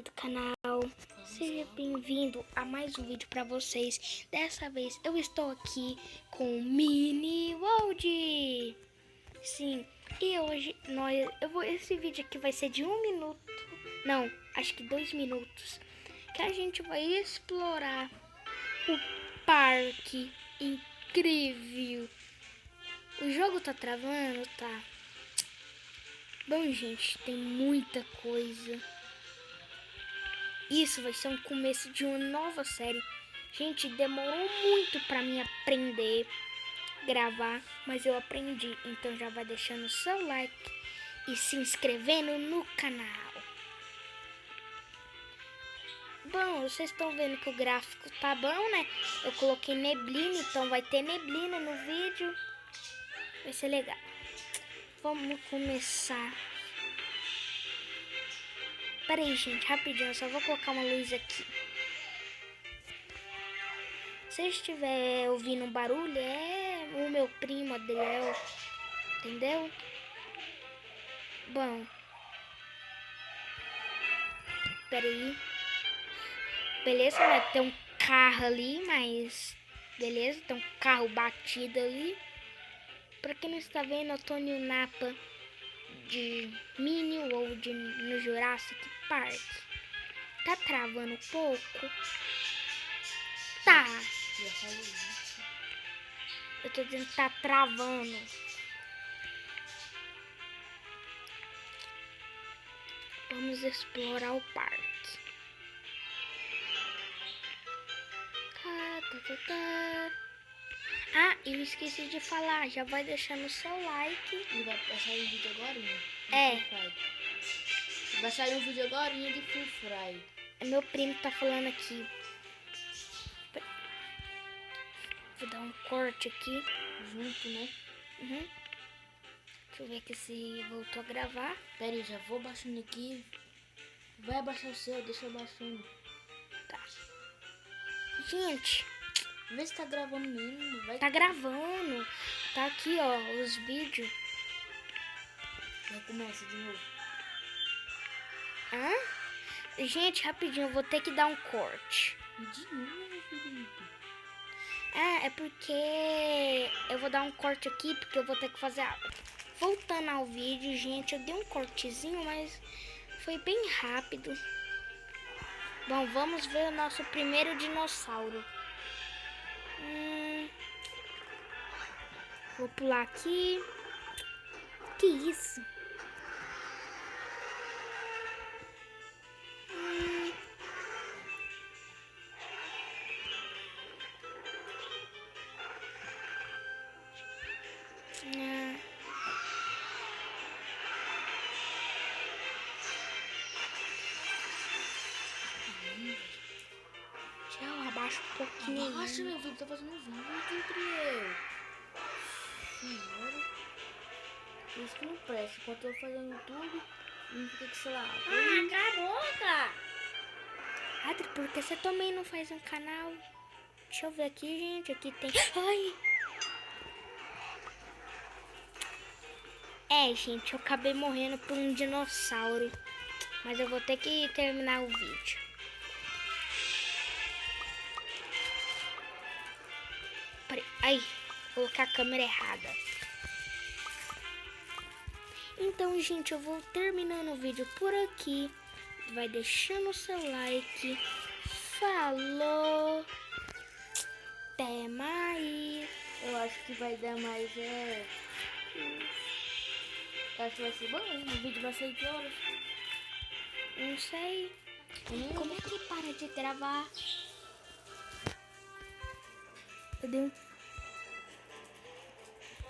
do canal, seja bem-vindo a mais um vídeo para vocês. Dessa vez eu estou aqui com Mini World. Sim, e hoje esse vídeo aqui vai ser de 1 minuto, não, acho que 2 minutos, que a gente vai explorar o parque incrível. O jogo tá travando, tá? Bom, gente, tem muita coisa. Isso vai ser um começo de uma nova série. Gente, demorou muito pra mim aprender a gravar, mas eu aprendi. Então já vai deixando o seu like e se inscrevendo no canal. Bom, vocês estão vendo que o gráfico tá bom, né? Eu coloquei neblina, então vai ter neblina no vídeo. Vai ser legal. Vamos começar. Pera aí, gente, rapidinho, eu só vou colocar uma luz aqui. Se estiver ouvindo um barulho, é o meu primo Adriel, entendeu? Bom, pera aí. Beleza, vai ter um carro ali, mas beleza, tem um carro batido ali. Pra quem não está vendo, eu tô no mapa de Mini World no Jurassic Park. Tá travando um pouco? Tá. Eu tô dizendo que tá travando. Vamos explorar o parque. Ah, eu esqueci de falar. Já vai deixando o seu like. E vai sair um vídeo agora? É. Vai sair um vídeo agora de Free Fry. Meu primo tá falando aqui. Vou dar um corte aqui. Junto, né? Uhum. Deixa eu ver aqui se voltou a gravar. Pera aí, já vou baixando aqui. Vai abaixar o seu, deixa eu baixando. Tá. Gente, vê se tá gravando mesmo. Vai. Tá gravando. Tá aqui, ó, os vídeos. Já começa de novo. Hã? Gente, rapidinho, eu vou ter que dar um corte. De novo, Felipe. É porque eu vou dar um corte aqui, porque eu vou ter que fazer algo. Voltando ao vídeo, gente, eu dei um cortezinho, mas foi bem rápido. Bom, vamos ver o nosso primeiro dinossauro. Vou pular aqui. Que isso? Tchau, abaixa um pouquinho. Nossa, meu filho tá fazendo vídeo, Gabriel. Senhora. Isso que não presta. Enquanto eu tô fazendo tudo, não fica que sei lá. Cala a boca! Adri, por que você também não faz um canal? Deixa eu ver aqui, gente. Aqui tem... Ai! É, gente, eu acabei morrendo por um dinossauro. Mas eu vou ter que terminar o vídeo. Ai, colocar a câmera errada. Então, gente, eu vou terminando o vídeo por aqui. Vai deixando o seu like. Falou! Até mais! Eu acho que vai dar mais, Eu acho que vai ser bom, o vídeo vai sair que horas? Não sei. Como é que para de gravar? Eu dei um